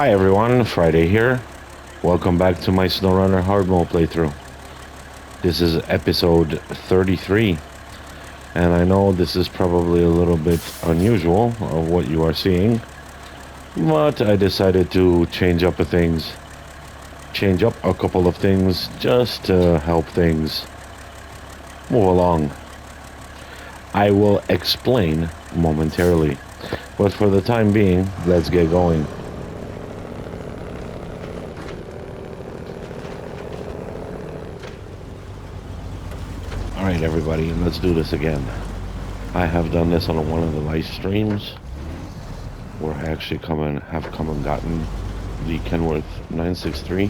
Hi everyone, Friday here. Welcome back to my SnowRunner hard mode playthrough. This is episode 33, and I know this is probably a little bit unusual of what you are seeing, but I decided to change up a couple of things just to help things move along. I will explain momentarily, but for the time being, let's get going. Alright everybody, let's do this again. I have done this on one of the live streams where I actually have come and gotten the Kenworth 963.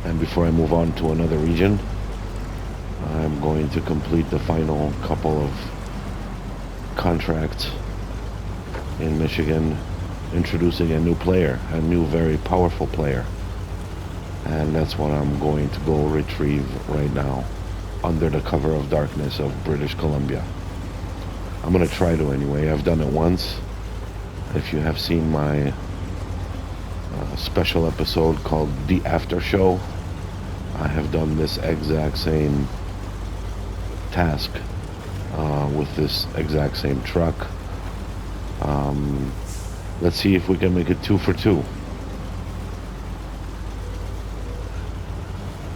And before I move on to another region, I'm going to complete the final couple of contracts in Michigan, introducing a new player, a new very powerful player. And that's what I'm going to go retrieve right now, under the cover of darkness of British Columbia. I'm gonna try to anyway. I've done it once. If you have seen my special episode called The After Show, I have done this exact same task with this exact same truck. Let's see if we can make it 2 for 2.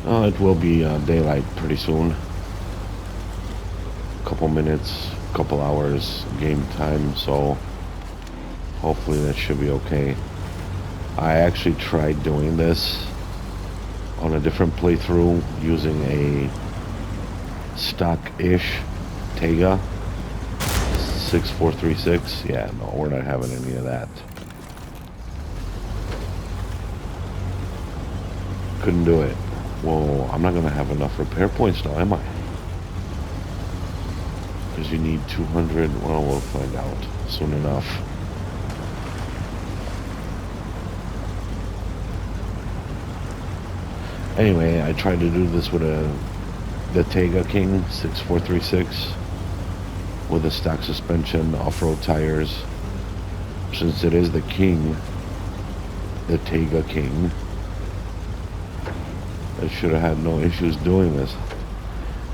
It will be daylight pretty soon. Couple minutes, couple hours game time, so hopefully that should be okay. I actually tried doing this on a different playthrough using a stock-ish Tega 6436. Yeah, no, we're not having any of that. Couldn't do it. Whoa, I'm not gonna have enough repair points now, am I? Because you need 200. Well, we'll find out soon enough. Anyway, I tried to do this with the Tega King 6436 with a stock suspension, off-road tires. Since it is the King, the Tega King, I should have had no issues doing this.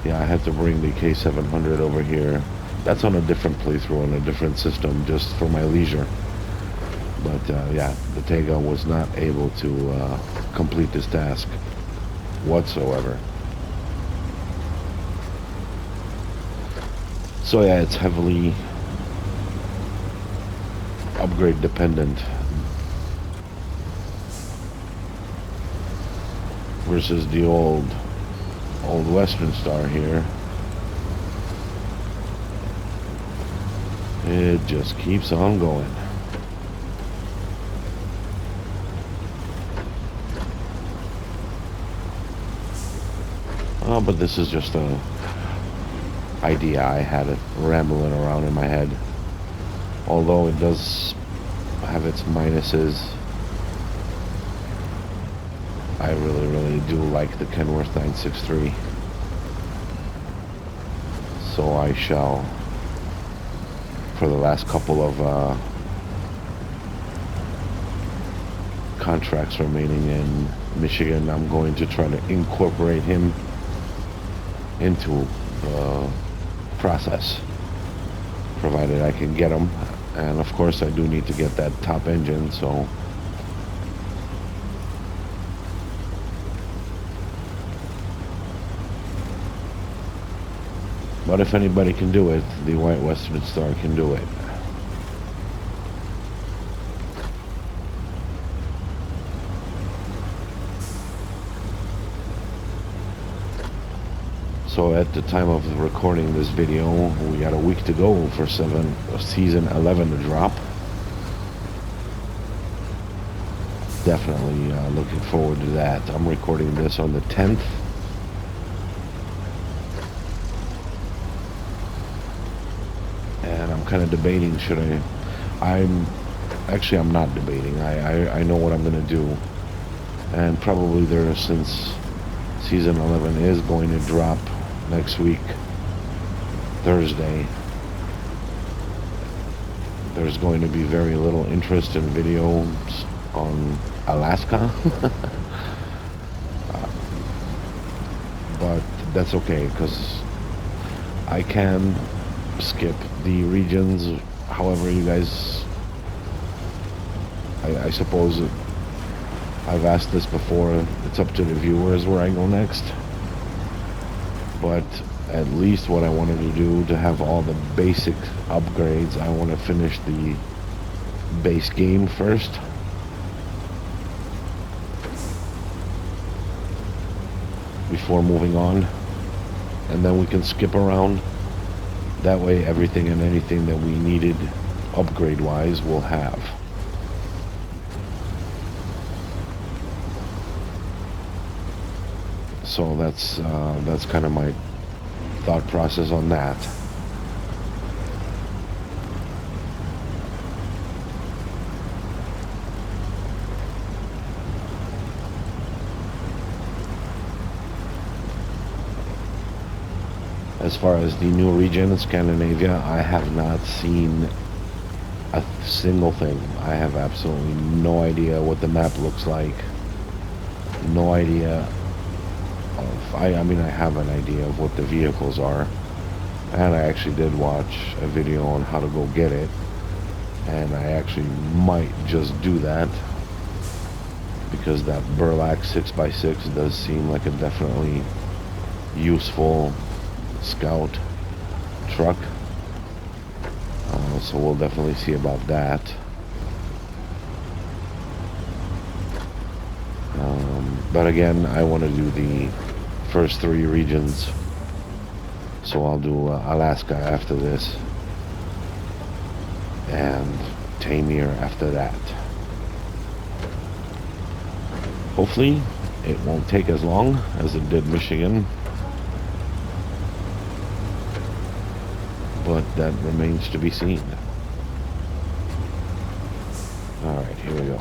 Yeah, I had to bring the K700 over here. That's on a different playthrough, on a different system, just for my leisure. But yeah, the Tega was not able to complete this task whatsoever. So yeah, it's heavily upgrade dependent versus the old Western Star here. It just keeps on going. Oh, but this is just a idea I had it rambling around in my head. Although it does have its minuses, I really do like the Kenworth 963. So I shall, for the last couple of contracts remaining in Michigan, I'm going to try to incorporate him into the process, provided I can get him. And of course I do need to get that top engine, so but if anybody can do it, the White Western Star can do it. So at the time of recording this video, we got a week to go for season 11 to drop. Definitely looking forward to that. I'm recording this on the 10th. And I'm kind of debating, I'm not debating. I know what I'm going to do. And probably since season 11 is going to drop next week, Thursday, there's going to be very little interest in videos on Alaska. But that's okay, because I can skip the regions however you guys... I suppose I've asked this before, it's up to the viewers where I go next. But at least what I wanted to do to have all the basic upgrades, I want to finish the base game first. Before moving on. And then we can skip around. That way everything and anything that we needed upgrade wise we'll have. So that's kind of my thought process on that. As far as the new region, Scandinavia, I have not seen a single thing. I have absolutely no idea what the map looks like. No idea of... I mean, I have an idea of what the vehicles are. And I actually did watch a video on how to go get it. And I actually might just do that. Because that Burlak 6x6 does seem like a definitely useful scout truck. So we'll definitely see about that. But again, I want to do the first 3 regions. So I'll do Alaska after this. And Taymyr after that. Hopefully, it won't take as long as it did Michigan. But that remains to be seen. Alright, here we go.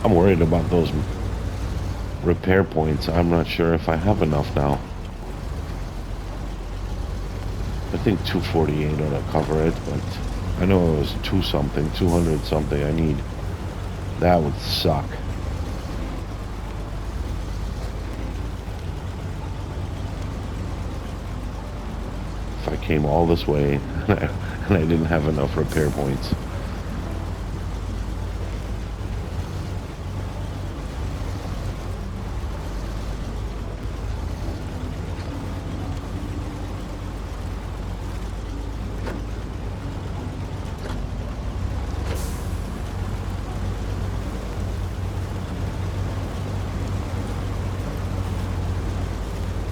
I'm worried about those repair points. I'm not sure if I have enough now. I think 248 ought to cover it, but I know it was 200 something I need. That would suck. If I came all this way and I didn't have enough repair points.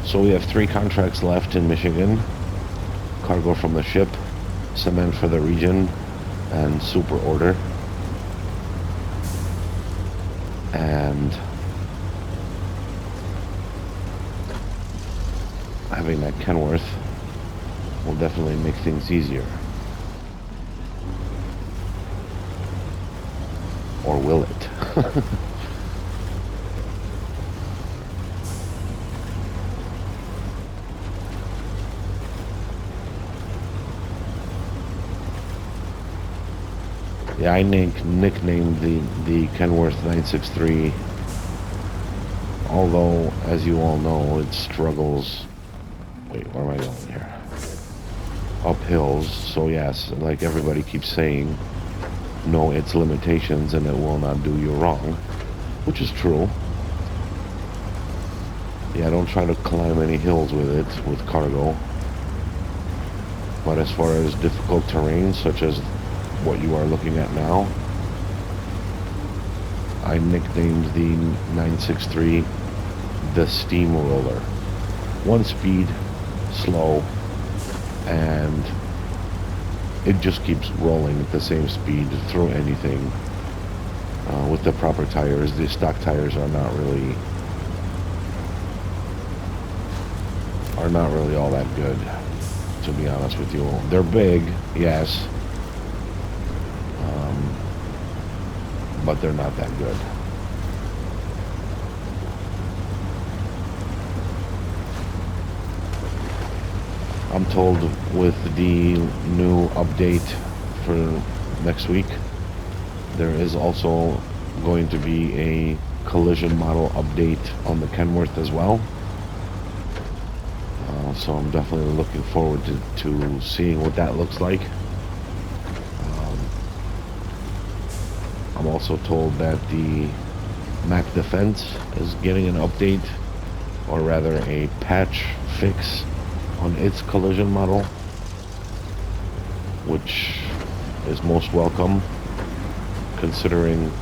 So we have 3 contracts left in Michigan. Cargo from the ship, cement for the region, and super order. And having that Kenworth will definitely make things easier. Or will it? Yeah, I nicknamed the Kenworth 963, although, as you all know, it struggles... Wait, where am I going here? Up hills, so yes, like everybody keeps saying, know its limitations and it will not do you wrong, which is true. Yeah, don't try to climb any hills with it, with cargo. But as far as difficult terrain, such as what you are looking at now, I nicknamed the 963 the Steamroller. 1 speed, slow, and it just keeps rolling at the same speed through anything. With the proper tires, the stock tires are not really are not really all that good, to be honest with you. They're big, yes, but they're not that good. I'm told with the new update for next week, there is also going to be a collision model update on the Kenworth as well. So I'm definitely looking forward to seeing what that looks like. I'm also told that the Mack Defense is getting an update, or rather a patch fix on its collision model, which is most welcome considering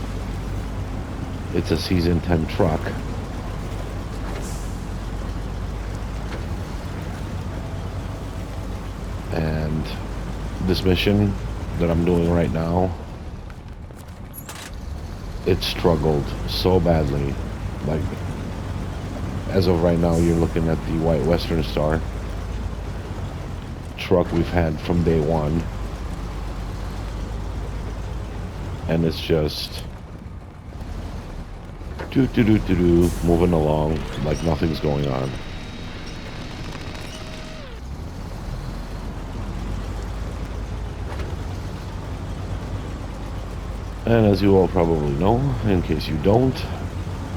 it's a season 10 truck. And this mission that I'm doing right now, it struggled so badly. Like, as of right now, you're looking at the White Western Star truck we've had from day one, and it's just moving along like nothing's going on. And as you all probably know, in case you don't,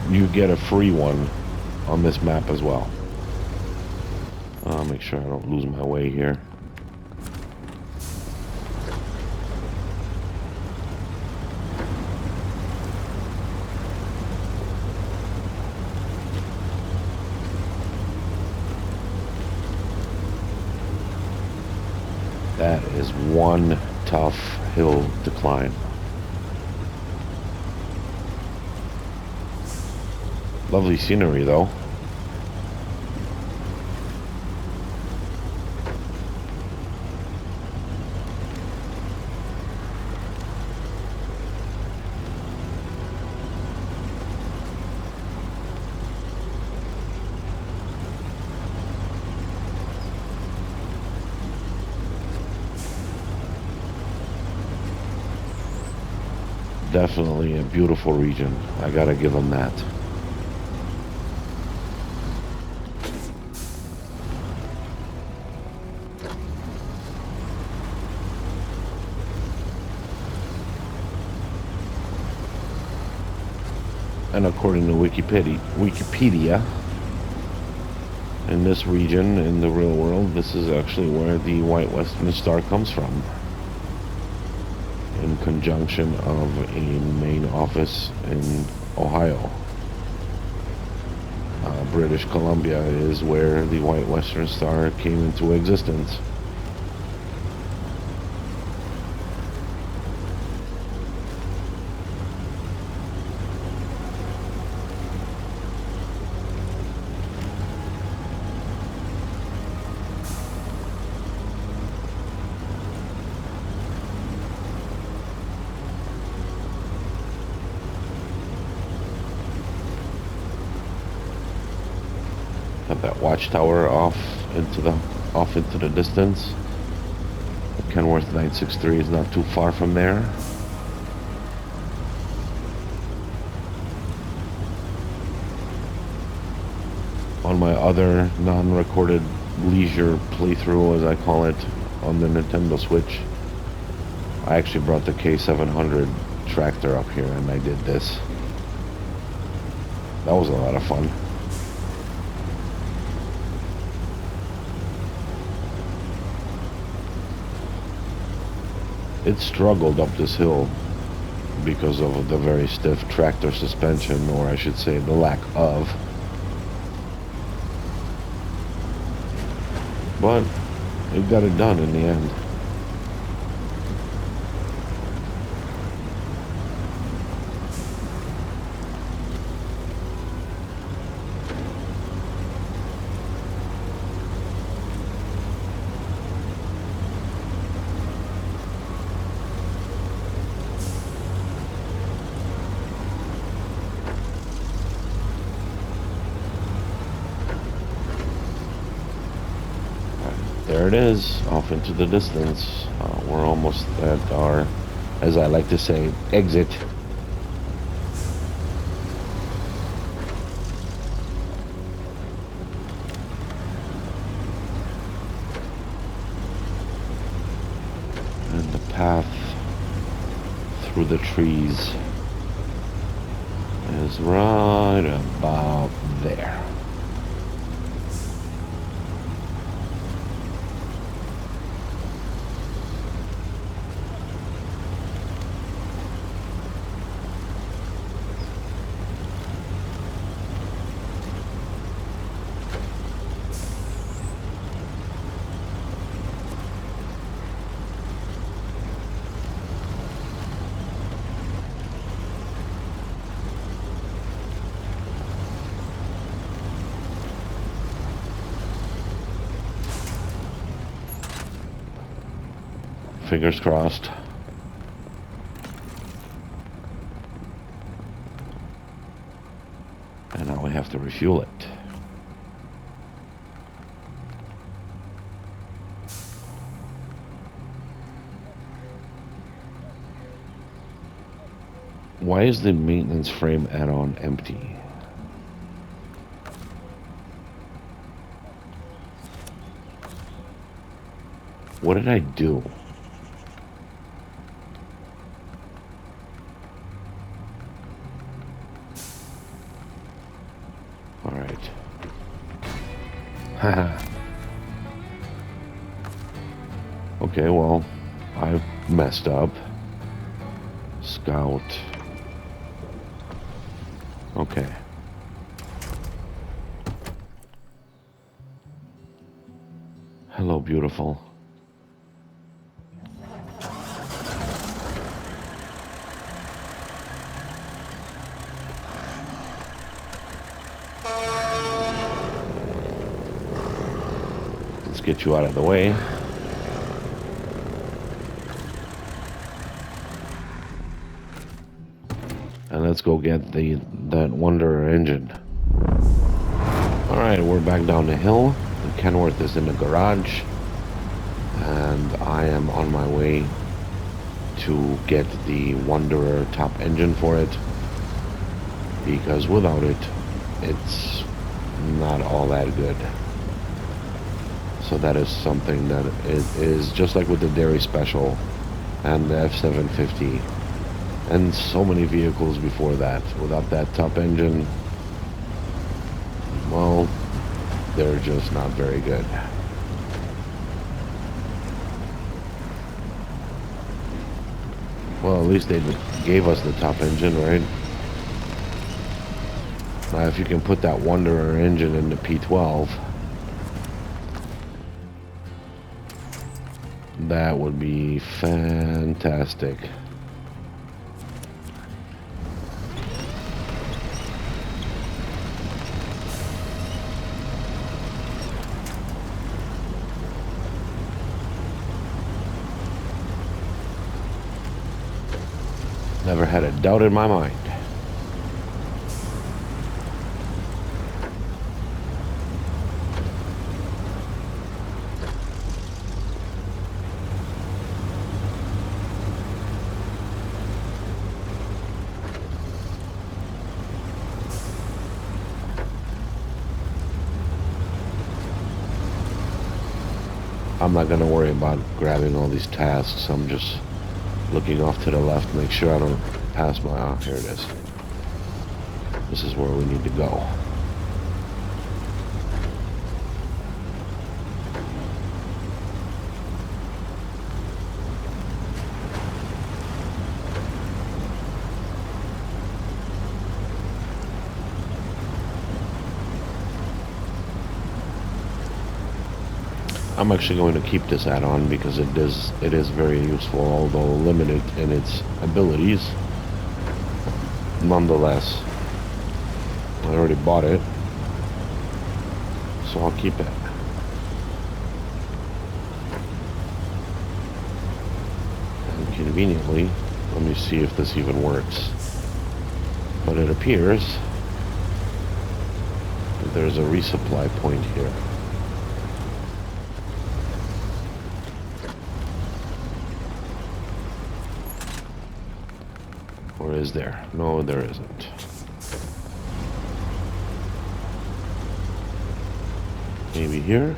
you get a free one on this map as well. I'll make sure I don't lose my way here. That is one tough hill to climb. Lovely scenery though. Definitely a beautiful region. I gotta give them that. And according to Wikipedia, in this region, in the real world, this is actually where the White Western Star comes from, in conjunction of a main office in Ohio. British Columbia is where the White Western Star came into existence. Have that watchtower off into the distance. The Kenworth 963 is not too far from there. On my other non-recorded leisure playthrough, as I call it, on the Nintendo Switch, I actually brought the K700 tractor up here and I did this. That was a lot of fun. It struggled up this hill because of the very stiff tractor suspension, or I should say the lack of. But it got it done in the end. there it is, off into the distance. We're almost at our, as I like to say, exit. And the path through the trees is right about there. Fingers crossed. And now we have to refuel it. Why is the maintenance frame add-on empty? What did I do? Alright. Haha. Okay, well, I've messed up. Scout. Okay. Hello, beautiful. Let's get you out of the way. And let's go get that Wanderer engine. Alright, we're back down the hill. Kenworth is in the garage. And I am on my way to get the Wanderer top engine for it. Because without it, it's not all that good. So that is something that is just like with the Dairy Special and the F750 and so many vehicles before that. Without that top engine, well, they're just not very good. Well, at least they gave us the top engine, right? Now, if you can put that Wanderer engine in the P12, that would be fantastic. Never had a doubt in my mind. I'm not going to worry about grabbing all these tasks. I'm just looking off to the left, make sure I don't pass my... Oh, here it is. This is where we need to go. I'm actually going to keep this add-on because it is very useful, although limited in its abilities. Nonetheless, I already bought it, so I'll keep it. And conveniently, let me see if this even works. But it appears that there's a resupply point here. Or is there? No, there isn't. Maybe here?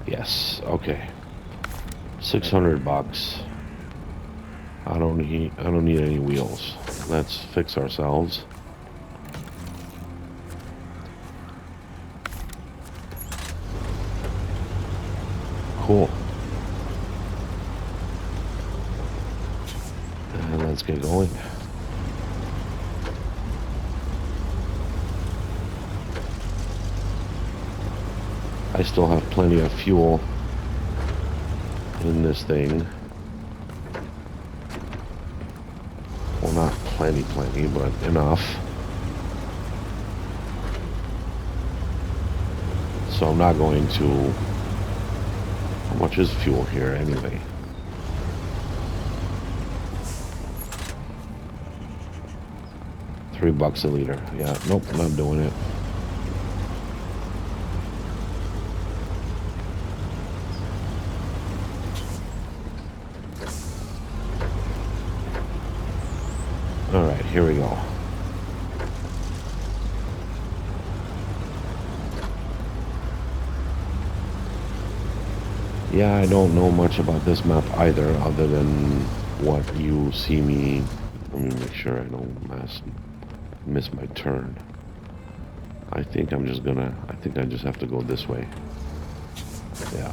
Yes, okay. 600 bucks. I don't need any wheels. Let's fix ourselves. Cool. And let's get going. I still have plenty of fuel in this thing. Well, not plenty, but enough. So I'm not going to... How much is fuel here anyway? $3 a liter. Yeah, nope, not doing it. Alright, here we go. Yeah, I don't know much about this map either, other than what you see me... Let me make sure I don't miss my turn. I think I just have to go this way. Yeah.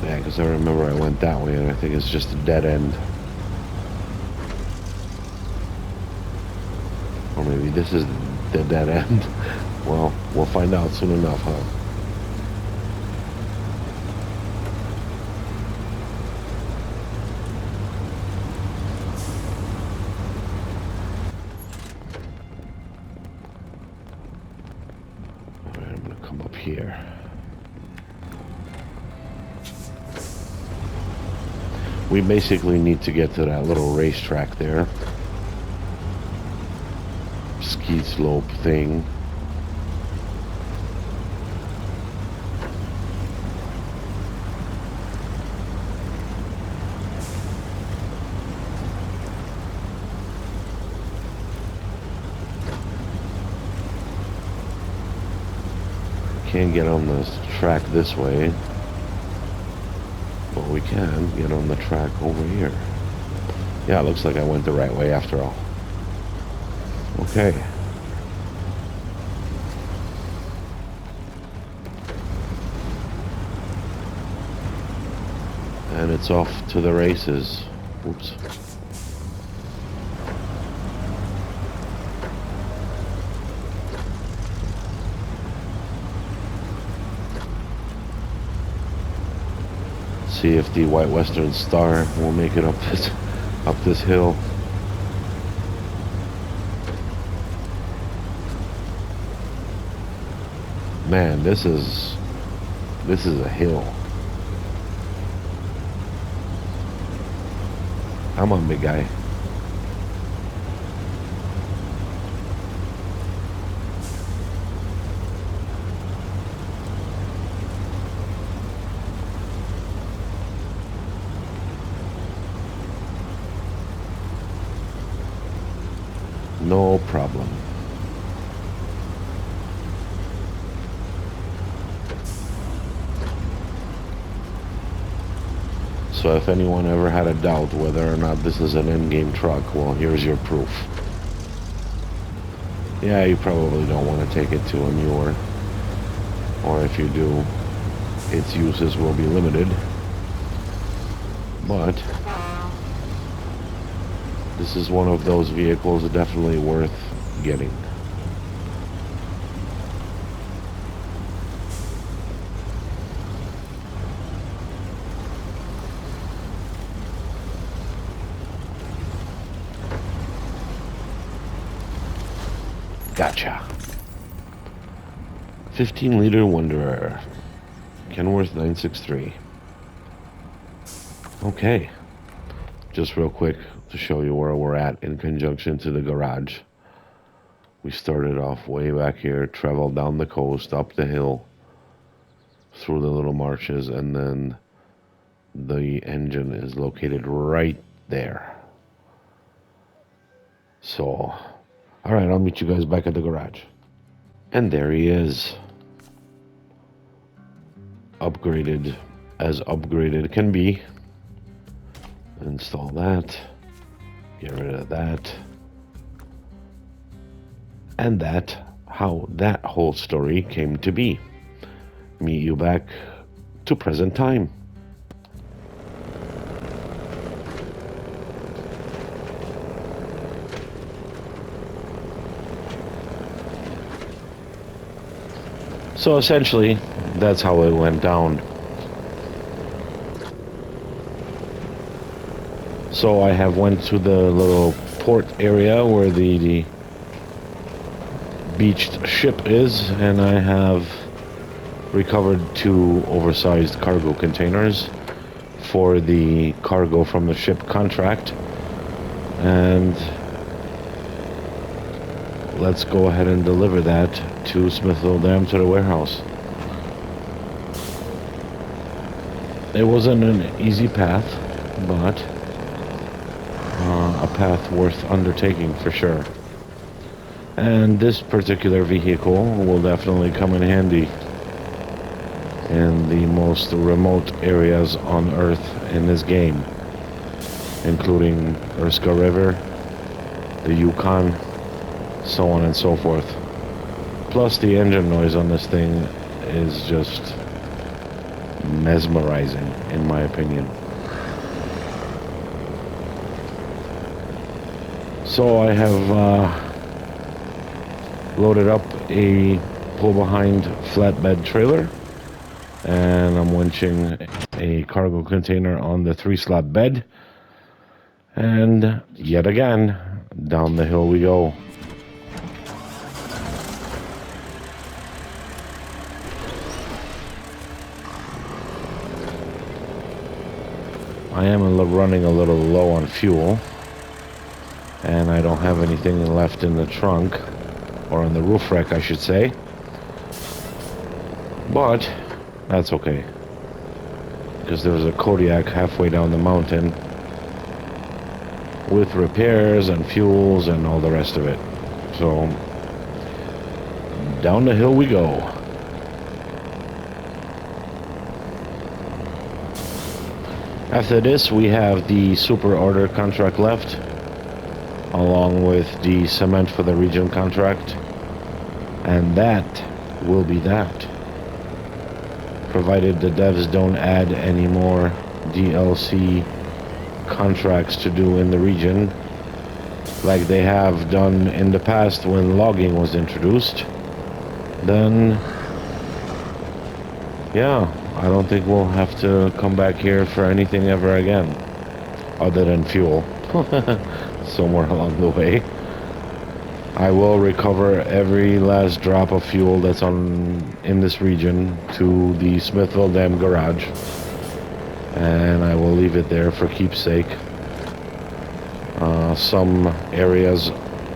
Yeah, because I remember I went that way, and I think it's just a dead end. Or maybe this is the dead end. Well, we'll find out soon enough, huh? Alright, I'm gonna come up here. We basically need to get to that little racetrack there. Ski slope thing. Can't get on the track this way, but we can get on the track over here. Yeah, it looks like I went the right way after all. Okay. And it's off to the races. Oops. See if the White Western Star will make it up this hill. Man, this is a hill. Come on, big guy. No problem. So if anyone ever had a doubt whether or not this is an endgame truck, well, here's your proof. Yeah, you probably don't want to take it to a newer, or if you do, its uses will be limited. But this is one of those vehicles definitely worth getting. Gotcha. 15-liter Wanderer. Kenworth 963. Okay. Just real quick to show you where we're at in conjunction to the garage. We started off way back here, traveled down the coast, up the hill, through the little marshes, and then the engine is located right there. So, all right, I'll meet you guys back at the garage. And there he is. Upgraded as upgraded can be. Install that. Get rid of that. And that, how that whole story came to be. Meet you back to present time. So essentially, that's how it went down. So I have went to the little port area where the beached ship is, and I have recovered 2 oversized cargo containers for the cargo from the ship contract. And let's go ahead and deliver that to Smithville Dam, to the warehouse. It wasn't an easy path, but a path worth undertaking for sure. And this particular vehicle will definitely come in handy in the most remote areas on Earth in this game, including Erska River, the Yukon, so on and so forth. Plus, the engine noise on this thing is just mesmerizing, in my opinion. So I have loaded up a pull-behind flatbed trailer, and I'm winching a cargo container on the 3-slot bed, and yet again, down the hill we go. I am running a little low on fuel, and I don't have anything left in the trunk, or on the roof rack I should say, but that's okay, because there's a Kodiak halfway down the mountain with repairs and fuels and all the rest of it. So down the hill we go. After this, we have the super order contract left, along with the cement for the region contract, and that will be that, provided the devs don't add any more DLC contracts to do in the region like they have done in the past when logging was introduced. Then yeah, I don't think we'll have to come back here for anything ever again, other than fuel. Somewhere along the way. I will recover every last drop of fuel that's in this region to the Smithville Dam garage, and I will leave it there for keepsake. Some areas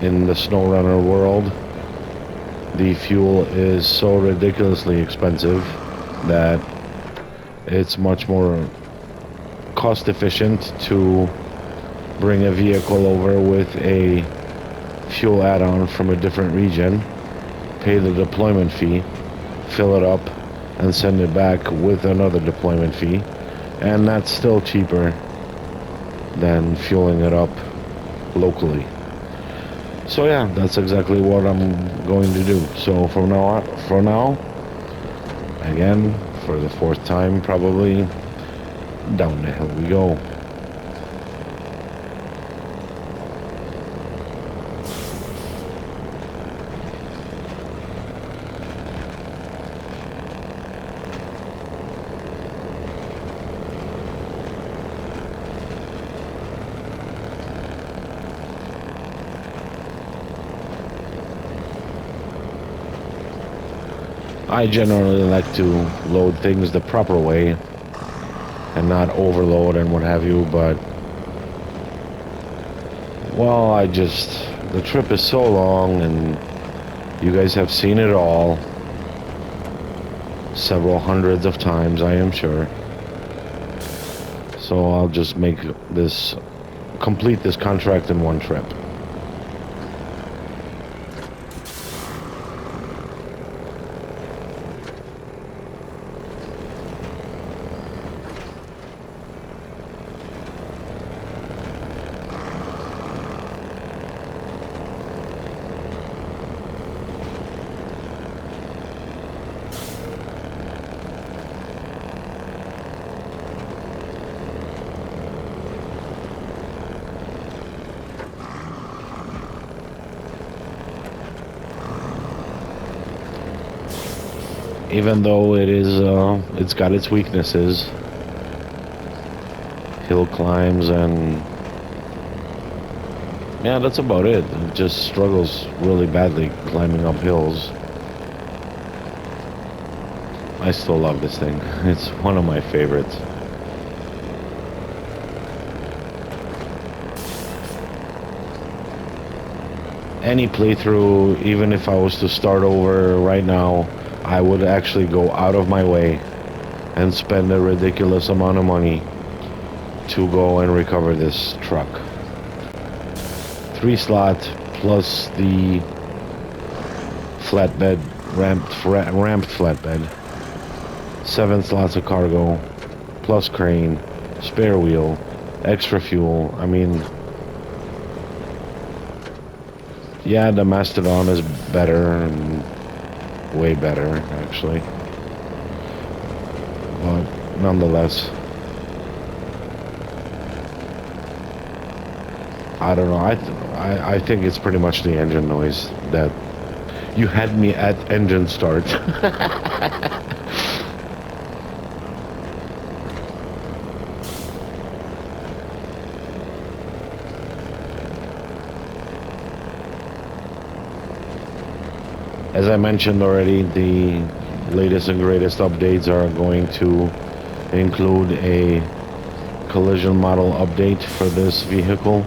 in the SnowRunner world, the fuel is so ridiculously expensive that it's much more cost efficient to bring a vehicle over with a fuel add-on from a different region, pay the deployment fee, fill it up, and send it back with another deployment fee, and that's still cheaper than fueling it up locally. So yeah, that's exactly what I'm going to do. So for now, again, for the 4th time probably, down the hill we go. I generally like to load things the proper way and not overload and what have you, but well, the trip is so long and You guys have seen it all several hundreds of times, I am sure. So I'll just complete this contract in one trip. Even though it's got its weaknesses, hill climbs, and yeah, that's about it. It just struggles really badly climbing up hills. I still love this thing. It's one of my favorites. Any playthrough, even if I was to start over right now, I would actually go out of my way and spend a ridiculous amount of money to go and recover this truck. 3 slot plus the flatbed, ramped flatbed. 7 slots of cargo, plus crane, spare wheel, extra fuel. I mean, yeah, the Mastodon is better, and way better, actually. But nonetheless, I don't know. I think it's pretty much the engine noise that you had me at engine start. As I mentioned already, the latest and greatest updates are going to include a collision model update for this vehicle,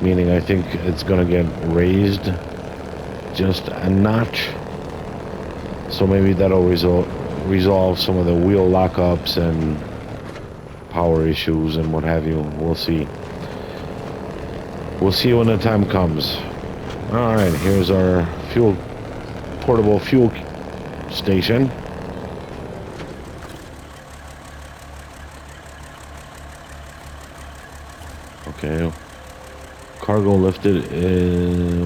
meaning I think it's gonna get raised just a notch. So maybe that'll resolve some of the wheel lockups and power issues and what have you. We'll see. We'll see when the time comes. Alright, here's our portable fuel station. Okay. Cargo lifted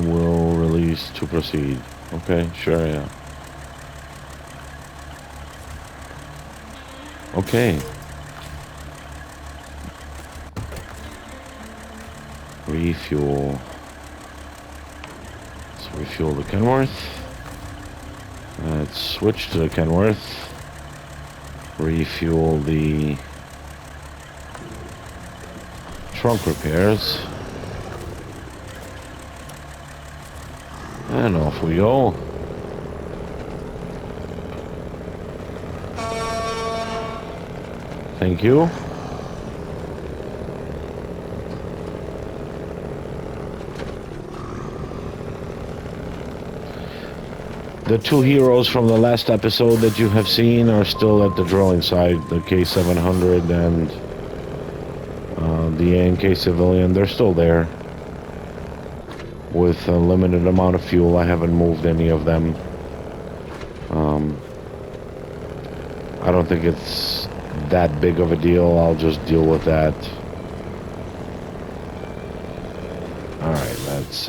will release to proceed. Okay, sure, yeah. Okay. Refuel. Let's refuel the Kenworth. Let's switch to the Kenworth. Refuel the trunk repairs. And off we go. Thank you. The 2 heroes from the last episode that you have seen are still at the drilling site, the K700 and the ANK Civilian. They're still there with a limited amount of fuel. I haven't moved any of them. I don't think it's that big of a deal. I'll just deal with that. Alright, let's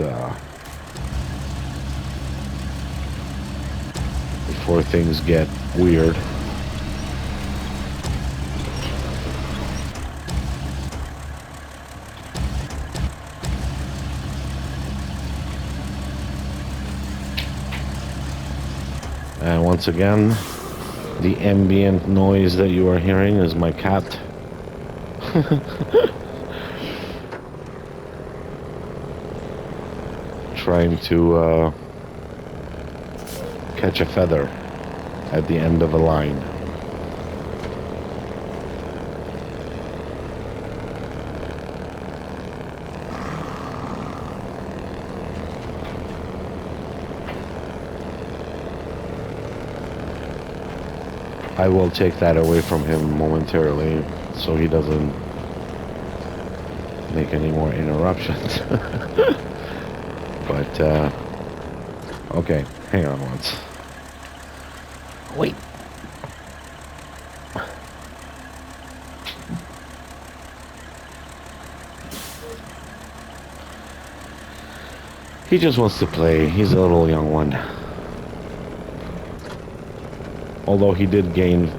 before things get weird. And once again, the ambient noise that you are hearing is my cat. Trying to catch a feather at the end of a line. I will take that away from him momentarily so he doesn't make any more interruptions. But, okay, hang on once. Wait. He just wants to play. He's a little young one. Although he did gain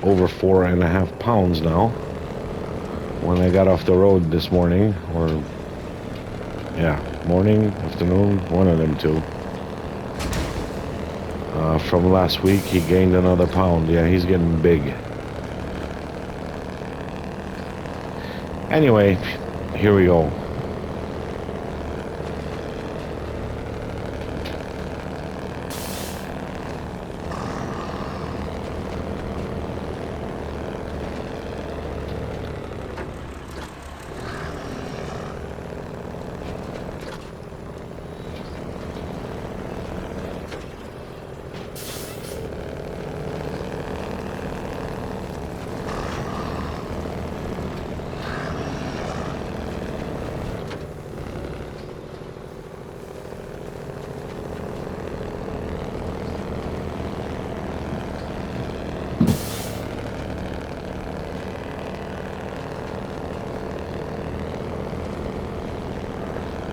over 4.5 pounds now. When I got off the road this morning, or yeah, morning, afternoon, one of them two. From last week, he gained another pound. Yeah, he's getting big. Anyway, here we go.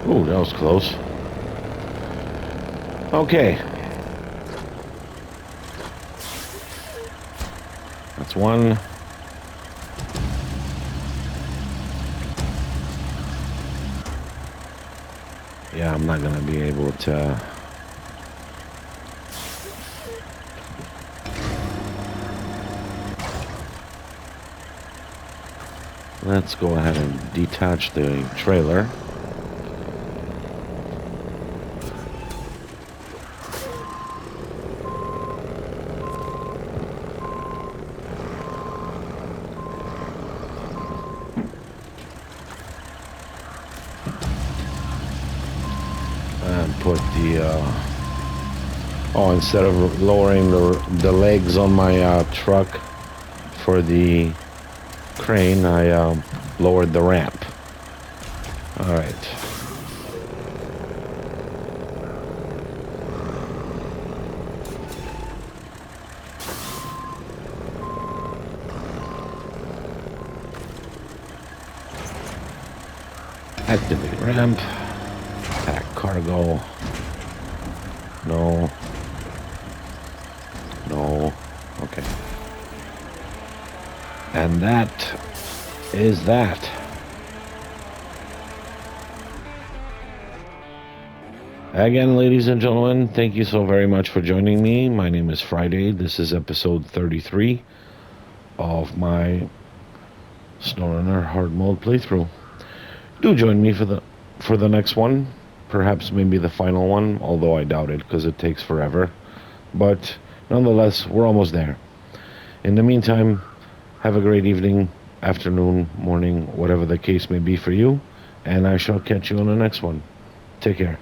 Ooh, that was close. Okay. That's one. Yeah, I'm not gonna be able to... Let's go ahead and detach the trailer. And put the... Oh, instead of lowering the legs on my truck for the crane, I lowered the ramp. All right. Activate ramp. Pack cargo. No. No. Okay. And that is that. Again, ladies and gentlemen, thank you so very much for joining me. My name is Friday. This is episode 33 of my SnowRunner hard mode playthrough. Do join me for the next one. Perhaps maybe the final one, although I doubt it because it takes forever. But nonetheless, we're almost there. In the meantime, have a great evening, afternoon, morning, whatever the case may be for you, and I shall catch you on the next one. Take care.